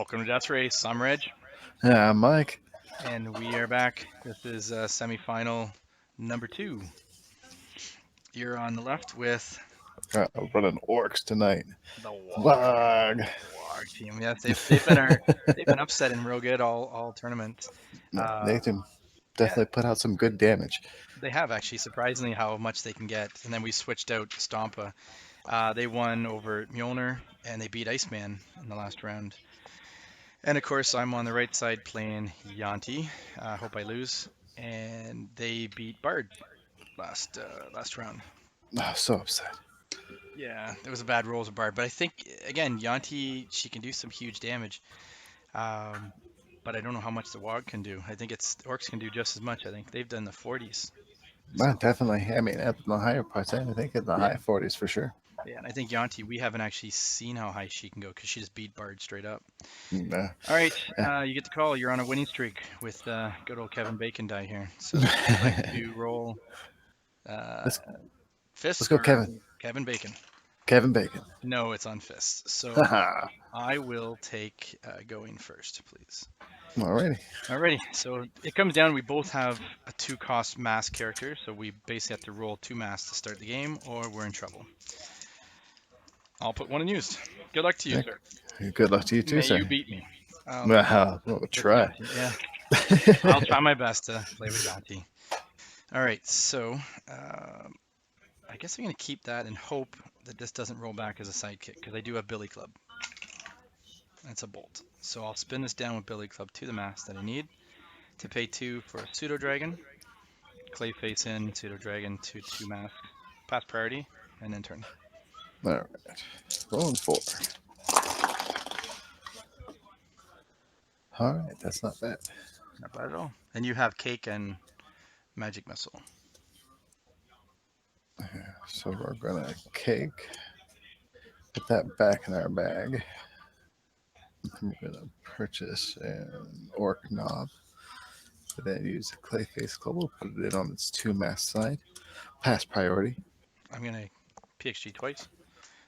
Welcome to Death Race. I'm Reg, Yeah, Mike. and we are back. This is semifinal number 2. You're on the left with Running orcs tonight. the Waaaagh. Waaaaagh team. Yes, they've been upsetting real good all tournament. No, Uh, they can yeah, definitely put out some good damage. they have actually surprisingly how much they can get. And then we switched out Stompa. They won over Mjolnir and they beat Iceman in the last round. And of course, I'm on the right side playing Yuan-ti. Hope I lose. And they beat Bard last round. Oh, so upset. Yeah, there was a bad roll as a Bard, but I think again Yuan-ti she can do some huge damage. Um, but I don't know how much the Waaaaagh can do. I think it's orcs can do just as much. I think they've done the 40s. So Definitely. I mean, at the higher parts, I think in the yeah, high 40s for sure. yeah, and I think Yuan-ti we haven't actually seen how high she can go because she just beat Bard straight up. Uh, All right, yeah. you get the call. You're on a winning streak with good old Kevin Bacon die here. So would you like to roll uh, let's fists go, or Kevin. Kevin Bacon? Kevin Bacon. No, it's on fists. So Haha. I will take going first, please. Alrighty. Alrighty, so it comes down, we both have a 2-cost mass character, so we basically have to roll 2 mass to start the game, or we're in trouble. I'll put one in used. Good luck to you, sir. Good luck to you too, May sir. you beat me. We'll try. Yeah, I'll try my best to play with Yuan-ti. Alright, so I guess I'm going to keep that and hope that this doesn't roll back as a sidekick, because I do have Billy Club. That's a bolt. So I'll spin this down with Billy Club to the mass that I need to pay 2 for a Pseudo Dragon, Clay Face in, Pseudo Dragon to 2 mass, pass priority, and then turn. Alright. Rolling 4. Alright, that's not bad. Not bad at all. And you have Cake and Magic Missile. So we're gonna cake. Put that back in our bag. I'm gonna purchase an orc knob. Then use a clay face global, put it in on its 2 mass side. Pass priority. I'm going to PXG twice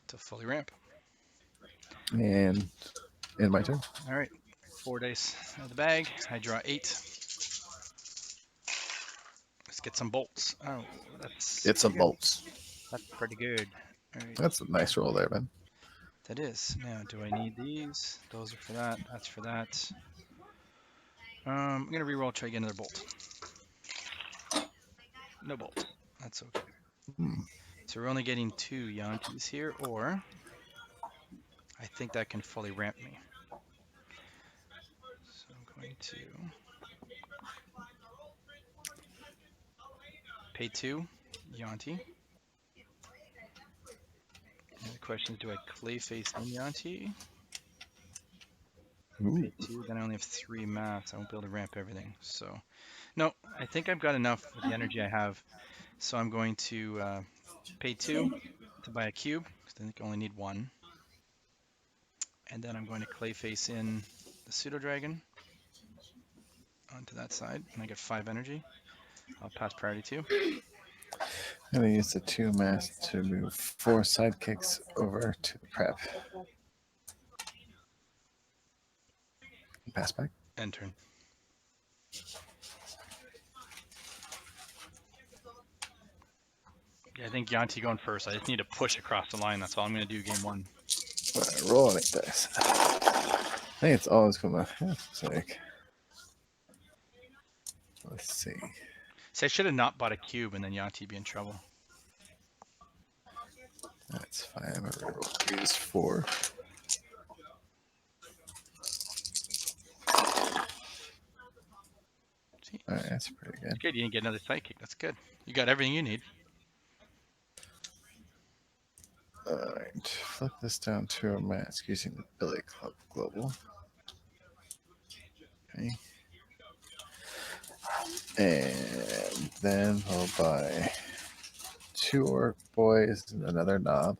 to fully ramp. And in my turn. All right, 4 dice out of the bag. I draw 8. Let's get some bolts. Oh, Get some bolts. That's pretty good. All right. That's a nice roll there, man. That is. Now, do I need these? Those are for that. That's for that. I'm going to reroll, try to get another bolt. No bolt. That's okay. So we're only getting 2 Yuan-tis here, or I think that can fully ramp me. So I'm going to pay 2 Yuan-ti. And the question is, do I clay face in Yuan-ti? Pay 2, then I only have 3 mass. I won't be able to ramp everything. So, no, I think I've got enough with the energy I have. So I'm going to pay 2 to buy a cube, because I think I only need 1. And then I'm going to clay face in the Pseudo Dragon onto that side, and I get 5 energy. I'll pass priority 2. I'm gonna use the 2 mass to move 4 sidekicks over to the prep. Pass back. End turn. Yeah, I think Yuan-ti going first. I just need to push across the line. That's all I'm going to do game 1. Alright, rolling 8 dice. I think it's always gonna like. Let's see. See, I should have not bought a cube and then Yuan-ti be in trouble. That's fine. I'm gonna roll these 4. See, Alright, that's pretty good. it's good. You didn't get another sidekick. That's good. You got everything you need. Alright, flip this down to a mask using the Billy Club Global. Okay. And then we'll buy 2 orc boys and another knob.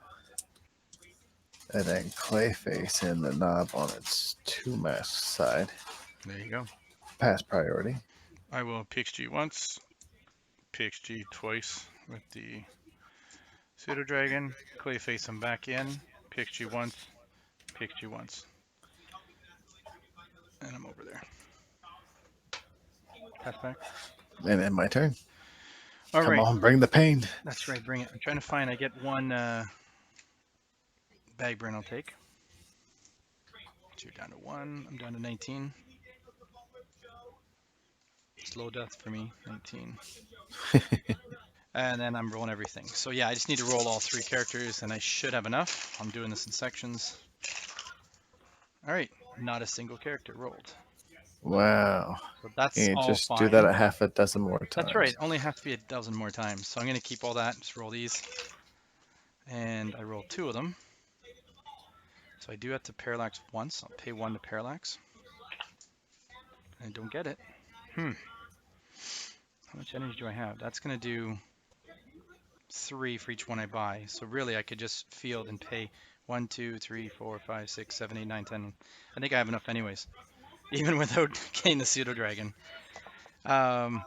And then Clayface in the knob on its 2 mask side. There you go. Pass priority. I will PXG once, PXG twice with the Pseudo Dragon, Clay face him back in, PXG once, PXG once. And I'm over there. Pass back. And then my turn. All Come right. on, bring the pain. That's right. Bring it. I'm trying to find. I get one bag burn. I'll take. So you're down to 1. I'm down to 19. Slow death for me. 19. And then I'm rolling everything. So yeah, I just need to roll all 3 characters, and I should have enough. I'm doing this in sections. All right. Not a single character rolled. Wow. So that's You all just do that fine. a half a dozen more times. That's right. Only has to be a dozen more times. So I'm going to keep all that. Just roll these. And I rolled 2 of them. So I do have to parallax once. I'll pay 1 to parallax. I don't get it. How much energy do I have? That's going to do 3 for each one I buy. So really, I could just field and pay 1, 2, 3, 4, 5, 6, 7, 8, 9, 10. I think I have enough anyways, even without getting the pseudo dragon. I'm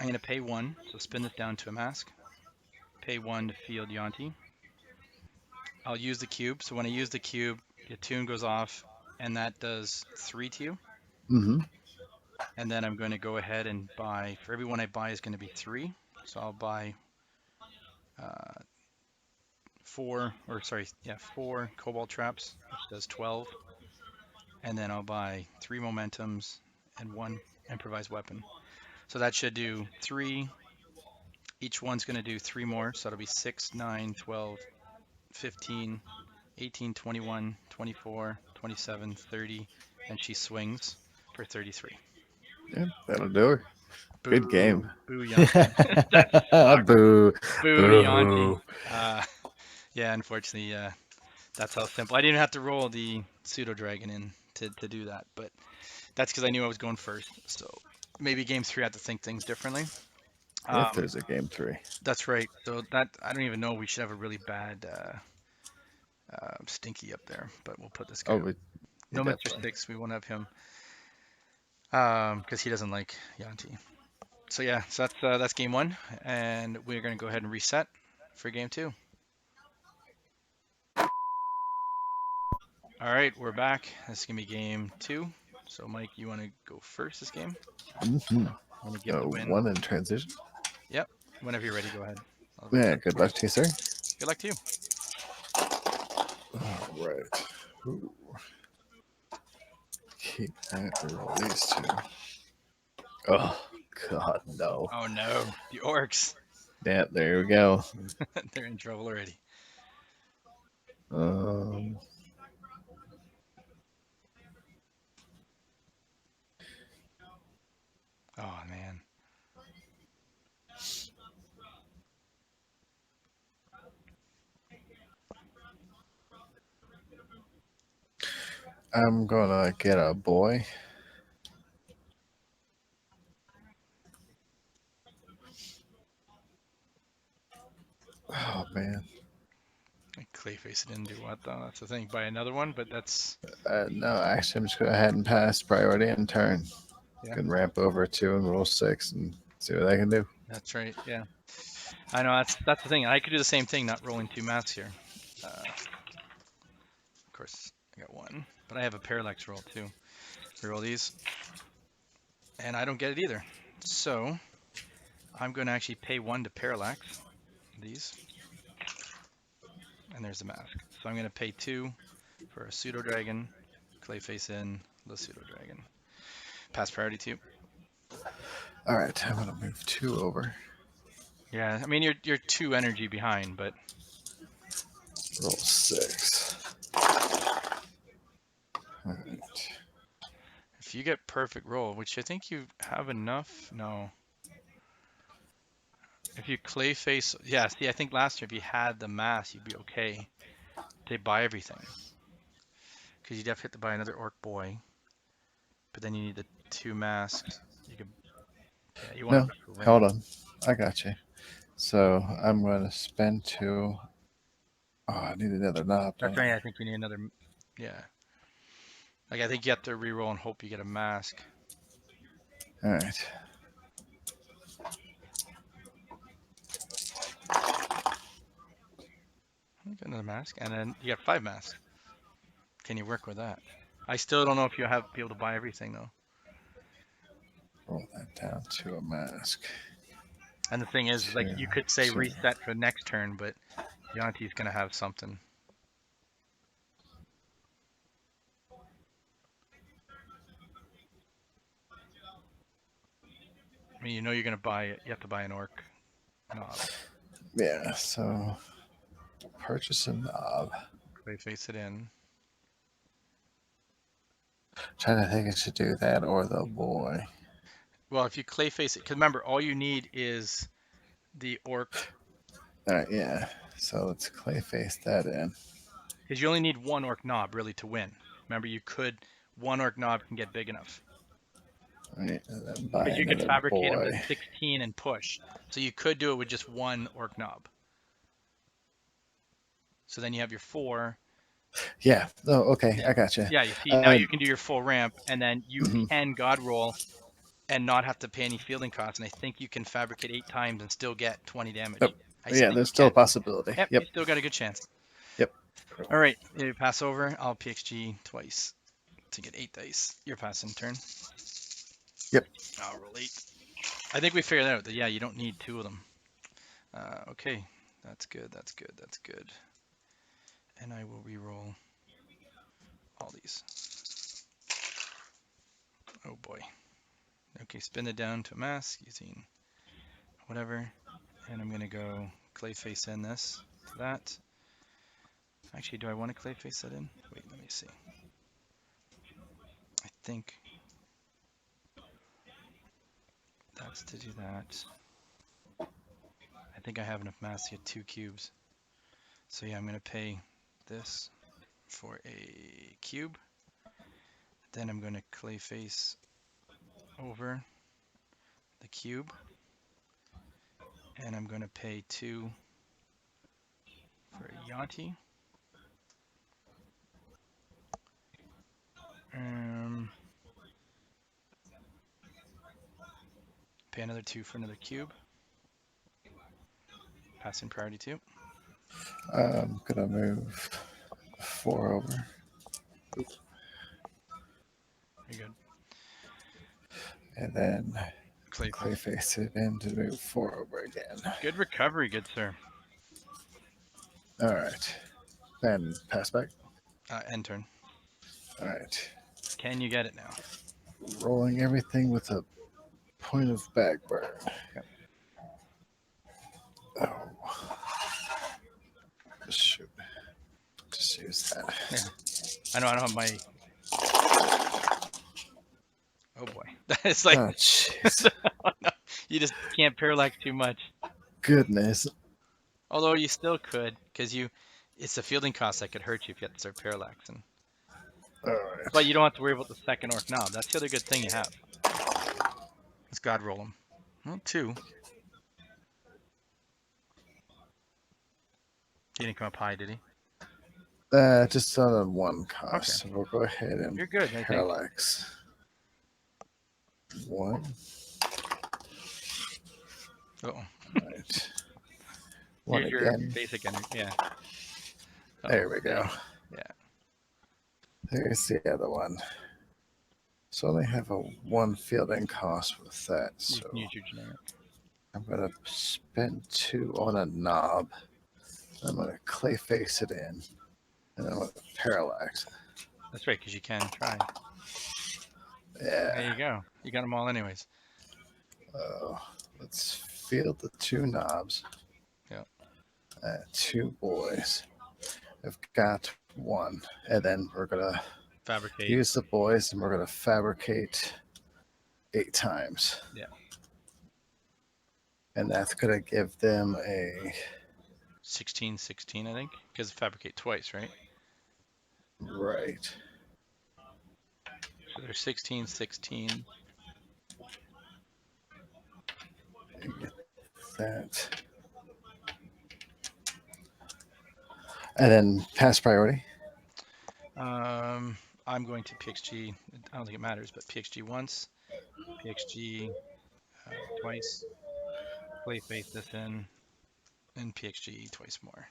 going to pay 1, so spin this down to a mask. Pay 1 to field Yuan-ti. I'll use the cube. So when I use the cube, the attune goes off, and that does 3 to you. Mm-hmm. And then I'm going to go ahead and buy, for every one I buy is going to be 3. So I'll buy 4 cobalt traps, which does 12. And then I'll buy 3 momentums and 1 improvised weapon. So that should do 3. Each one's going to do 3 more. So that'll be 6, 9, 12, 15, 18, 21, 24, 27, 30. And she swings for 33. Yeah, that'll do her. Good game. Boo, Yuan-ti. That sucks. Boo. Boo, Yuan-ti. Yeah, unfortunately, that's how simple. I didn't have to roll the pseudo dragon in to do that, but that's because I knew I was going first. So maybe game 3 I have to think things differently. If there's a game 3. That's right. So that I don't even know. We should have a really bad stinky up there, but we'll put this guy. Oh, no Mr. Sticks. We won't have him because he doesn't like Yuan-ti. So yeah, so that's game 1, and we're gonna go ahead and reset for game 2. All right, we're back. This is gonna be game 2. So Mike, you want to go first this game? Mm-hmm. Want to give the win? 1 in transition. Yep. Whenever you're ready, go ahead. Yeah. Good luck to you, sir. Good luck to you. All right. Ooh. Keep that. Roll these 2. Oh God, no. Oh no, the orcs. Yeah, there we go. They're in trouble already. Oh man. I'm gonna get a boy. Oh man. Clayface didn't do what though? That's the thing. Buy another one, but that's. No, actually, I'm just going to go ahead and pass priority and turn. Yeah. Can ramp over 2 and roll 6 and see what I can do. That's right. Yeah. I know. That's the thing. I could do the same thing, not rolling 2 masks here. Of course, I got 1, but I have a parallax roll too. Reroll these, and I don't get it either. So I'm going to actually pay 1 to parallax these, and there's the mask. So I'm going to pay 2 for a pseudo dragon, Clayface in, the pseudo dragon. Pass priority 2. All right, I'm gonna move 2 over. Yeah, I mean you're 2 energy behind, but Roll 6. All right. if you get perfect roll, which I think you have enough, no. If you Clayface, yeah, see, I think last year if you had the mask, you'd be okay. They buy everything. Because you'd have to buy another orc boy. But then you need the 2 masks. You could, yeah, you want to hold on. I got you. So I'm going to spend 2. Oh, I need another knob. That's right. I think we need another, yeah. Like, I think you have to reroll and hope you get a mask. All right. You get another mask, and then you got 5 masks. Can you work with that? I still don't know if you'll be able to buy everything though. Roll that down to a mask. And the thing is, like, 2, you could say 2. reset for next turn, but Yuan-ti's gonna have something. I mean, you know you're gonna buy it. You have to buy an orc knob. Yeah, so purchase a knob. They face it in. Trying to think I should do that or the boy. Well, if you clay face it, because remember, all you need is the orc. All right, yeah. So let's clay face that in. Because you only need one orc knob really to win. Remember, one orc knob can get big enough. Right, and then buy Because you could another fabricate them to boy. 16 and push. So you could do it with just one orc knob. So then you have your 4. Yeah. Oh, okay. Yeah. I gotcha. Yeah, you see, now you can do your full ramp, and then you Mhm. can god roll and not have to pay any fielding costs. And I think you can fabricate 8 times and still get 20 damage. Yep. I Yeah, think there's you still a can. possibility. Yep, Yep. you still got a good chance. Yep. All right, you pass over. I'll PXG twice to get 8 dice. You're passing turn. Yep. I'll roll 8. I think we figured out that, yeah, you don't need 2 of them. Okay, that's good, that's good, that's good. And I will re-roll all these. Oh boy. Okay, spin it down to mask using whatever. And I'm gonna go clay face in this to that. Actually, do I want to clay face that in? Wait, let me see. I think that's to do that. I think I have enough mass to get 2 cubes. So yeah, I'm gonna pay this for a cube. Then I'm gonna clay face over the cube. And I'm gonna pay 2 for a Yuan-ti. Pay another 2 for another cube. Passing priority 2. I'm gonna move 4 over. Very good. And then Clay clay face it in to move 4 over again. Good recovery, good sir. All right. Then pass back. End turn. All right. Can you get it now? Rolling everything with a point of back burn. Yep. Oh. Shoot. Just use that. Yeah. I know I don't have my. Oh boy. It's like. Oh, jeez. You just can't parallax too much. Goodness. Although you still could, because it's the fielding cost that could hurt you if you have to start parallaxing. All right. But you don't have to worry about the second orc knob. That's the other good thing you have. Let's god roll them. Well, 2. He didn't come up high, did he? Just on a 1 cost. Okay. So we'll go ahead and You're good, I think. parallax. 1. Uh-oh. Right. 1 Here's your again. basic energy. Yeah. There we go. Yeah. There's the other one. So I only have a 1 fielding cost with that. You So can use your generic. I'm going to spend 2 on a knob. I'm going to clay face it in. And I'm going to parallax. That's right, because you can try. Yeah. There you go. You got them all anyways. Let's field the 2 knobs. Yeah. 2 boys. I've got 1. And then we're going to Fabricate. use the boys and we're going to fabricate 8 times. Yeah. And that's going to give them a 16, 16, I think, because fabricate twice, right? right. So they're 16, 16. That. And then pass priority. I'm going to PXG. I don't think it matters, but PXG once, PXG twice, play face this in, and PXG twice more.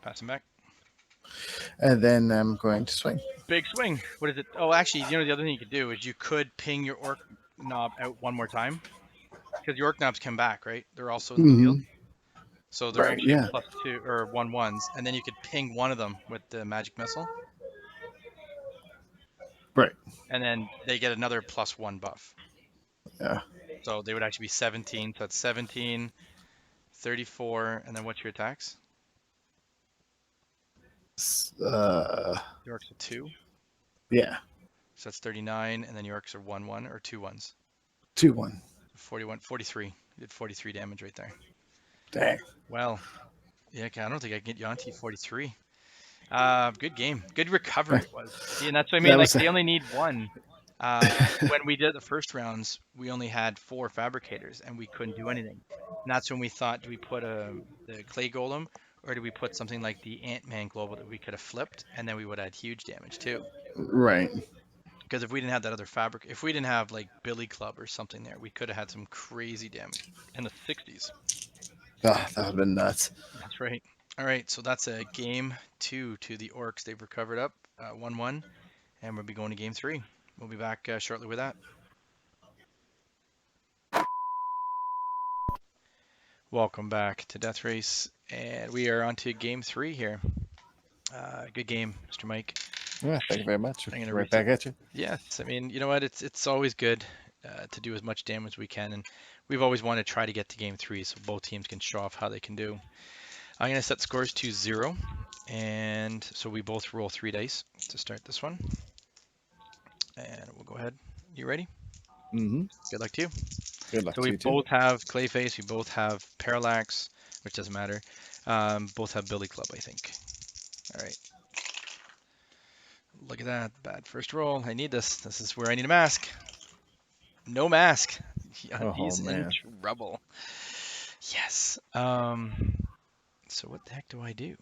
Passing back. And then I'm going to swing. Big swing. What is it? Oh, actually, the other thing you could do is you could ping your orc knob out one more time because your orc knobs come back, right? They're also in the field, so they're Right. actually Yeah. +2 or 1/1s, and then you could ping one of them with the magic missile, Right. and then they get another +1 buff. Yeah. So they would actually be 17. So that's 17, 34, and then what's your attacks? The orcs are 2. Yeah. So that's 39, and then your orcs are 1/1 or 2/1s. 2-1. 41, 43. You did 43 damage right there. Dang. Well, yeah, I don't think I can get Yuan-ti 43. Good game. Good recovery it was. See, and that's what I mean. That Like was. they only need one. When we did the first rounds, we only had 4 fabricators and we couldn't do anything. And that's when we thought, do we put the clay golem or do we put something like the Ant-Man global that we could have flipped and then we would add huge damage too. Right. Because if we didn't have that other fabric, if we didn't have like Billy Club or something there, we could have had some crazy damage in the 60s. Oh, that would have been nuts. That's right. All right, so that's a game 2 to the Orcs. They've recovered up 1-1, and we'll be going to game 3. We'll be back shortly with that. Welcome back to Death Race, and we are on to game 3 here. Good game, Mr. Mike. Yeah, thank you very much. I'm gonna Right back at you. Yes, I mean, you know what? It's always good to do as much damage as we can, and we've always wanted to try to get to game 3 so both teams can show off how they can do. I'm gonna set scores to 0, and so we both roll 3 dice to start this one. And we'll go ahead. You ready? Mm-hmm. Good luck to you. Good luck So to we you too. both have Clayface, we both have Parallax, which doesn't matter. Both have Billy Club, I think. All right. Look at that. Bad first roll. I need this. This is where I need a mask. No mask. He's in man. trouble. Yes. So what the heck do I do?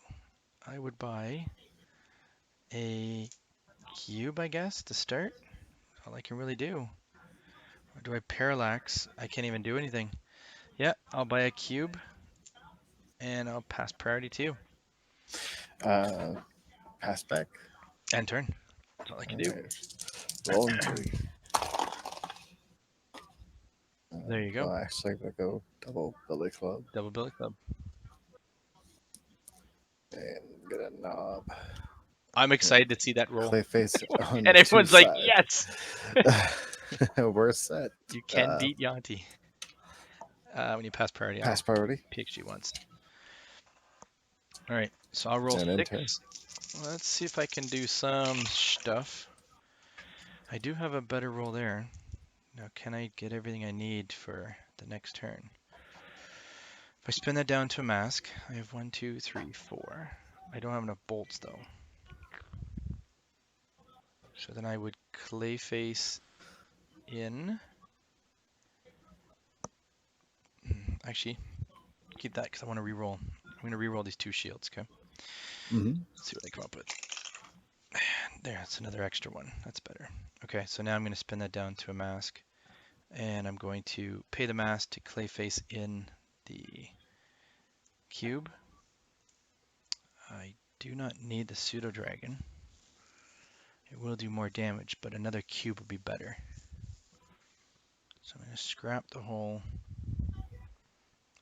I would buy a cube, I guess, to start. All I can really do. Or do I parallax? I can't even do anything. Yeah, I'll buy a cube and I'll pass priority to you. Pass back. End turn. That's all I can do. Right. Rolling 3. There you go. Well, actually, I'm going to go double Billy Club Double Billy Club. and get a knob. I'm excited to see that roll. Clayface on And everyone's two like, sides. yes! We're set. You can beat Yuan-ti. When you pass priority. Pass priority. PXG once. All right, so I'll roll And 6. Let's see if I can do some stuff. I do have a better roll there. Now, can I get everything I need for the next turn? If I spin that down to a mask, I have 1, 2, 3, 4. I don't have enough bolts though. So then I would Clayface in. Actually, keep that because I want to reroll. I'm going to reroll these 2 shields, okay? Mm-hmm. Let's see what I come up with. There, that's another extra one. That's better. Okay, so now I'm going to spin that down to a mask. And I'm going to pay the mask to Clayface in the cube. I do not need the pseudo dragon. It will do more damage, but another cube would be better. So I'm going to scrap the whole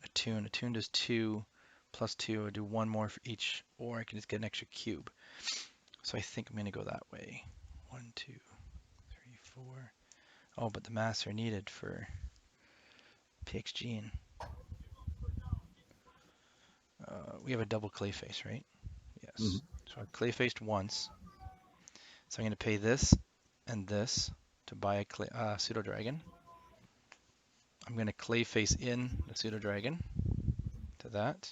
attune. Attune does 2 plus 2. I'll do 1 more for each, or I can just get an extra cube. So I think I'm going to go that way. 1, 2, 3, 4. Oh, but the masks are needed for PXG. We have a double Clayface, right? Yes. Mm-hmm. So I Clayfaced once. So I'm going to pay this and this to buy a pseudo dragon. I'm going to Clayface in the pseudo dragon to that.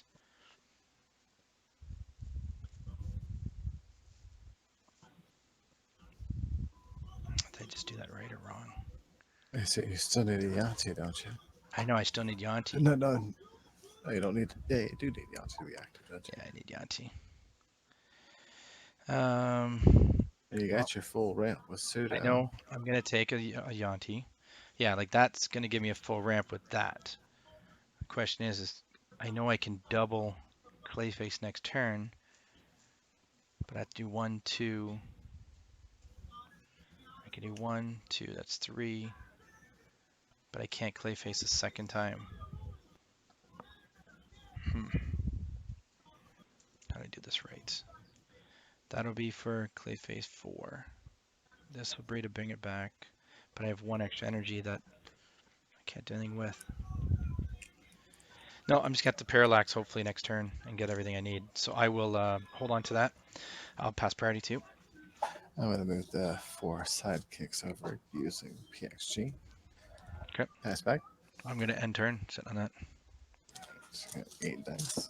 Did I just do that right or wrong? I see. You still need a Yuan-ti, don't you? I know I still need Yuan-ti. No, you don't need. Yeah, you do need Yuan-ti to be active, don't you? Yeah, I need Yuan-ti. You got your full ramp with pseudo. I know. I'm going to take a Yuan-ti. Yeah, like that's going to give me a full ramp with that. The question is I know I can double Clayface next turn, But I have to do 1, 2. I can do 1, 2, that's 3. But I can't Clayface a second time. How do I do this right? That'll be for Clayface 4. This will be to bring it back. But I have 1 extra energy that I can't do anything with. No, I'm just going to have to parallax hopefully next turn and get everything I need. So I will hold on to that. I'll pass priority 2. I'm going to move the 4 sidekicks over using PXG. Okay. Pass back. I'm going to end turn, sit on that. Just got 8 dice.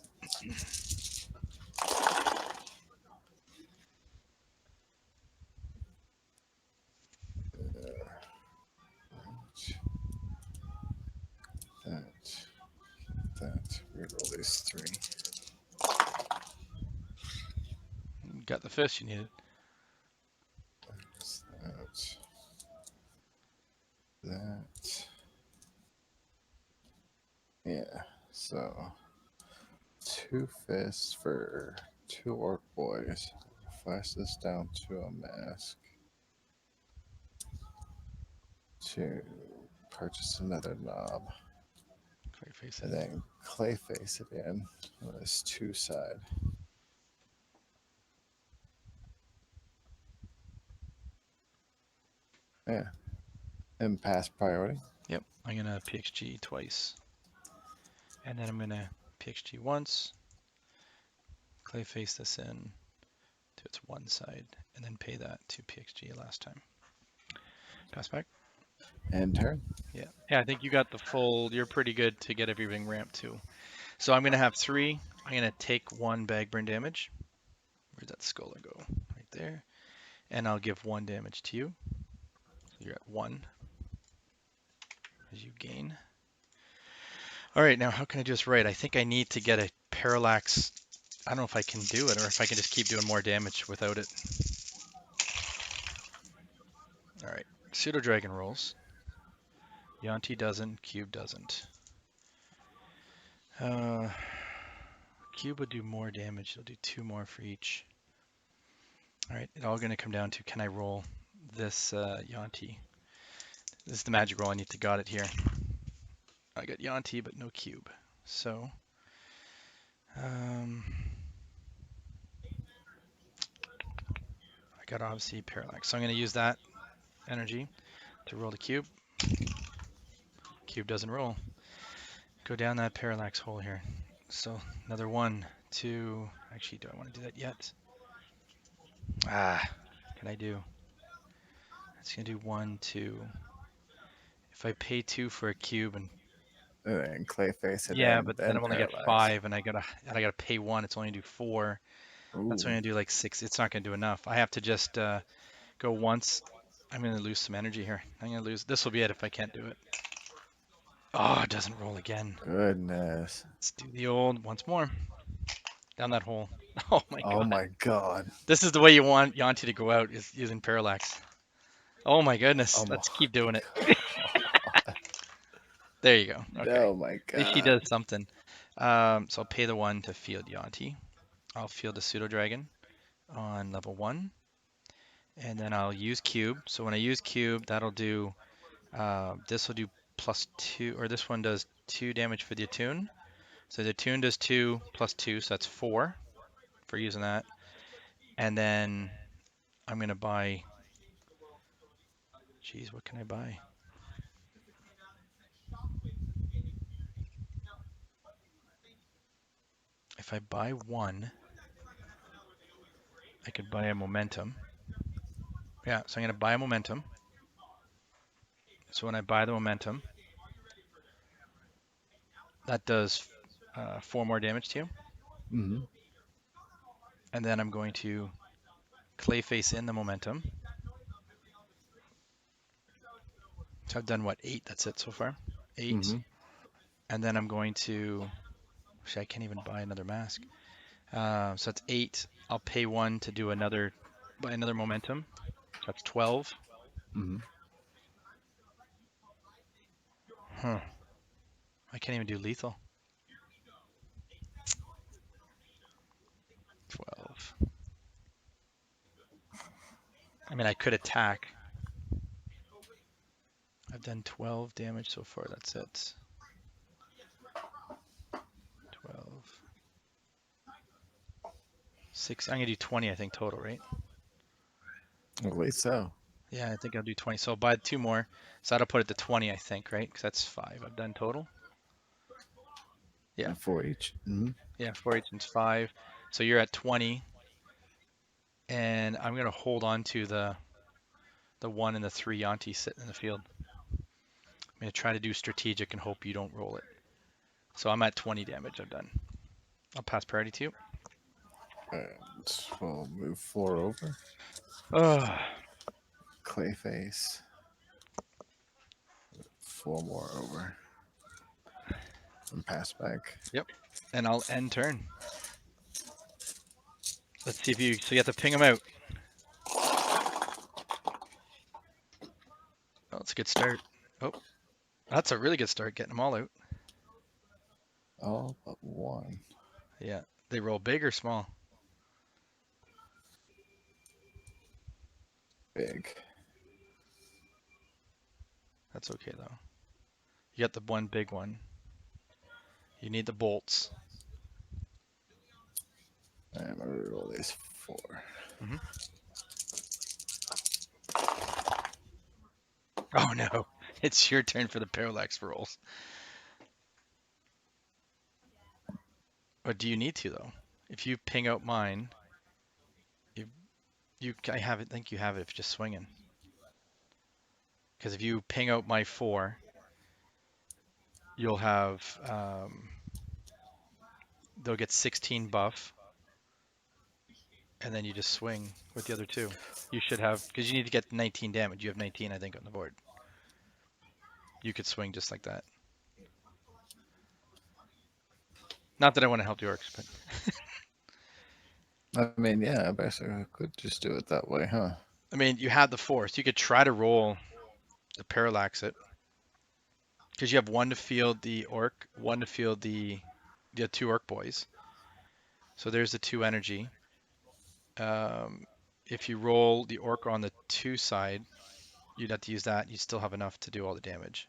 That. Reroll these 3. Got the fist you needed. That. Yeah. So 2 fists for 2 orc boys. Flash this down to a mask. To purchase another knob. Clayface And it. then Clayface again on this 2 side. Yeah. And pass priority. Yep. I'm going to PXG twice. And then I'm going to PXG once. Clayface this in to its one side. And then pay that to PXG last time. Pass back. And turn. Yeah. Yeah, I think you got the full. You're pretty good to get everything ramped too. So I'm going to have 3. I'm going to take 1 bag burn damage. Where'd that scholar go? Right there. And I'll give 1 damage to you. So you're at 1 as you gain. All right, now how can I do this right? I think I need to get a parallax. I don't know if I can do it or if I can just keep doing more damage without it. All right, pseudo dragon rolls. Yuan-ti doesn't, cube doesn't. Cube would do more damage. It'll do 2 more for each. All right, it's all going to come down to can I roll this Yuan-ti? This is the magic roll. I need to got it here. I got Yuan-ti, but no cube. So, I got obviously parallax. So I'm going to use that energy to roll the cube. Cube doesn't roll. Go down that parallax hole here. So another 1, 2. Actually, do I want to do that yet? Can I do? It's gonna do 1, 2. If I pay 2 for a cube and And Clayface it yeah, in. but then Then I'm only get parallax. 5, and I gotta pay 1. It's only do 4. That's only gonna do like 6. It's not gonna do enough. I have to just go once. I'm gonna lose some energy here. I'm gonna lose. This will be it if I can't do it. Oh, it doesn't roll again. Goodness. Let's do the old once more. Down that hole. Oh my god. Oh my god. This is the way you want Yuan-ti to go out, is using parallax. Oh my goodness. Oh Let's my keep doing it. There you go. Okay. Oh my At least she god. does something. So I'll pay the 1 to field Yuan-ti. I'll field the pseudo dragon on level 1. And then I'll use cube. So when I use cube, that'll do this will do +2, or this one does 2 damage for the attune. So the attune does 2 + 2, so that's 4 for using that. And then I'm gonna buy. Geez, what can I buy? If I buy 1, I could buy a momentum. Yeah, so I'm gonna buy a momentum. So when I buy the momentum, that does 4 more damage to you. Mm-hmm. And then I'm going to Clayface in the momentum. So I've done what, 8? That's it so far. 8. Mm-hmm. And then I'm going to. Actually, I can't even buy another mask. So that's 8. I'll pay 1 to do another, buy another momentum. So that's 12. Mm-hmm. Huh. I can't even do lethal. 12. mean, I could attack. I've done 12 damage so far. That's it. 12. 6. I'm gonna do 20, I think, total, right? At least so. Yeah, I think I'll do 20. So I'll buy 2 more. So that'll put it to 20, I think, right? Because that's 5 I've done total. Yeah. And 4 each. Mm-hmm. Yeah, 4 each is 5. So you're at 20. And I'm gonna hold on to the 1 and the 3 Yuan-ti sitting in the field. I'm gonna try to do strategic and hope you don't roll it. So I'm at 20 damage. I've done. I'll pass priority to you. And we'll move 4 over. Oh, Clayface. 4 more over. And pass back. yep. And I'll end turn. Let's see if you. So you have to ping them out. Oh, that's a good start. Oh, that's a really good start. Getting them all out. All but 1. Yeah. They roll big or small. Big. That's okay though. You got the one big one. You need the bolts. And I'm going to roll these 4. Oh no, it's your turn for the parallax rolls. Or do you need to though? If you ping out mine, I have it. Think you have it if you're just swinging. Because if you ping out my 4, you'll have they'll get 16 buff, and then you just swing with the other 2. You should have, because you need to get 19 damage. You have 19, I think, on the board. You could swing just like that. Not that I want to help the orcs, but I mean, yeah, basically I could just do it that way, huh? I mean, you have the force. You could try to roll the parallax it, because you have 1 to field the orc, 1 to field the 2 orc boys. So there's the 2 energy. If you roll the orc on the 2 side, you'd have to use that. You still have enough to do all the damage.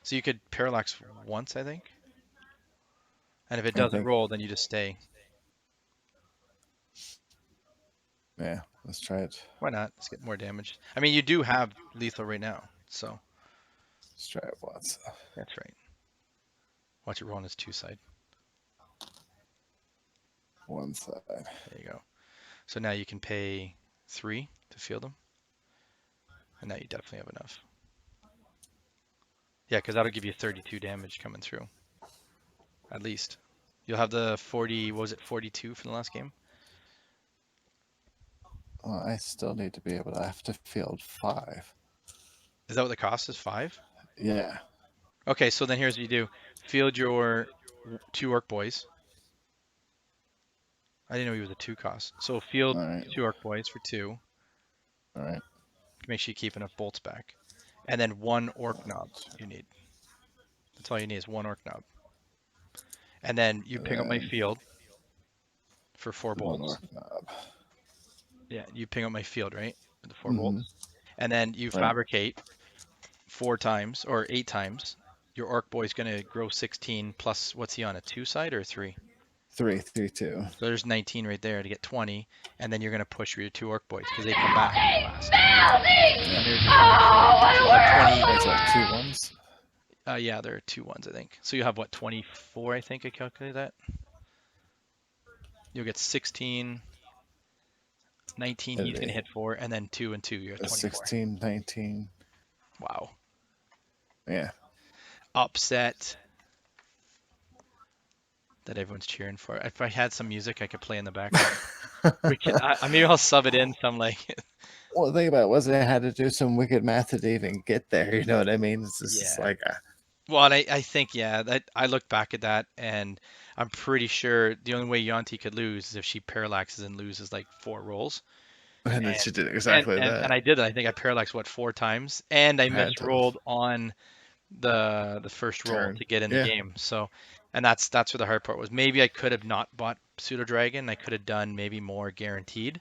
So you could parallax once, I think. And if it I doesn't think, roll, then you just stay. yeah, let's try it. Why not? Let's get more damage. I mean, you do have lethal right now, so Let's try it once. that's right. Watch it roll on his 2 side. 1 side. There you go. So now you can pay 3 to field him. And now you definitely have enough. Yeah, because that'll give you 32 damage coming through. At least. You'll have the 40, what was it, 42 from the last game? Well, I still need to be able to, I have to field 5. Is that what the cost is, 5? Yeah. Okay, so then here's what you do. Field your 2 orc boys. I didn't know he was a 2 cost. So field All right. 2 orc boys for 2. All right. Make sure you keep enough bolts back. And then 1 orc knob you need. That's all you need is 1 orc knob. And then you ping up my field for 4 bolts. 1 orc knob. Yeah, you ping up my field, right? With the 4 bolts. And then you Right. fabricate 4 times or 8 times. Your orc boy's going to grow 16 plus, what's he on, a 2 side or a 3? 3, 3, 2. So there's 19 right there to get 20. And then you're going to push for your 2 orc boys because they come back last. What's that, 2 ones? Yeah, there are 2 ones, I think. So you have what, 24, I think I calculated that. You'll get 16, 19, he's going to hit 4, and then 2 and 2, you're at 24. 16, 19. Wow. Yeah. Upset that everyone's cheering for. If I had some music I could play in the background. Maybe I'll sub it in some like. Well, the thing about it was I had to do some wicked math to even get there. You know what I mean? It's just like. Well, and I think, yeah, that I looked back at that and I'm pretty sure the only way Yuan-ti could lose is if she parallaxes and loses like 4 rolls. And then she did exactly that. And I did it. I think I parallaxed, what, 4 times? And I misrolled on the first roll to get in the game. So, and that's where the hard part was. Maybe I could have not bought Pseudo Dragon. I could have done maybe more guaranteed.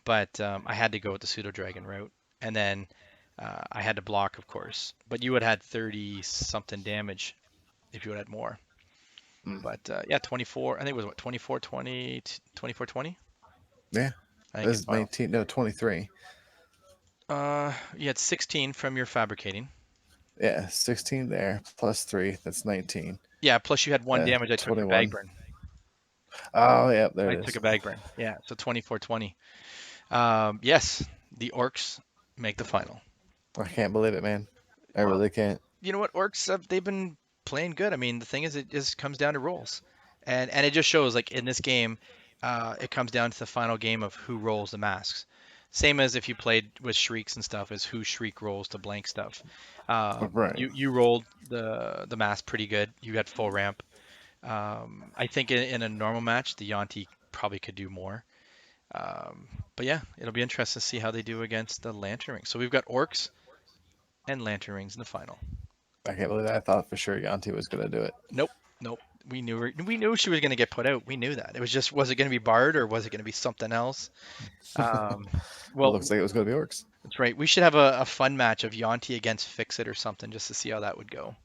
but I had to go with the pseudo dragon route, and then I had to block, of course. But you would have had 30 something damage if you would have had more. Mm. But yeah, 24. I think it was what 24, 20, 24, 20. Yeah. I think This in is final. 19, no, 23. You had 16 from your fabricating. Yeah, 16 there, plus 3. That's 19. Yeah, plus you had one damage I took for bag 21. burn. Oh, yeah, there I it took is. a bag burn. Yeah, so 24, 20. Yes, the orcs make the final. I can't believe it, man. I Well, really can't. you know what? Orcs they've been playing good. I mean, the thing is, it just comes down to rolls, and it just shows like in this game, it comes down to the final game of who rolls the masks. Same as if you played with shrieks and stuff, is who shriek rolls to blank stuff. Right. You rolled the mask pretty good. You had full ramp. I think in a normal match, the Yuan-ti probably could do more. But yeah, it'll be interesting to see how they do against the Lantern Rings. So we've got Orcs and Lantern Rings in the final. I can't believe that. I thought for sure Yuan-ti was going to do it. Nope, nope. We knew she was going to get put out. We knew that. It was just, was it going to be Bard or was it going to be something else? Um, Well, well, looks like it was going to be orcs. that's right. We should have a fun match of Yuan-ti against Fix It or something just to see how that would go.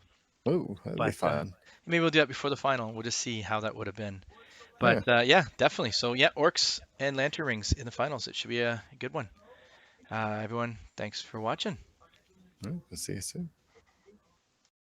Ooh, that'd be But fun. maybe we'll do that before the final. We'll just see how that would have been. But Yeah. yeah, definitely. So yeah, Orcs and Lantern Rings in the finals. It should be a good one. Everyone, thanks for watching. We'll see you soon.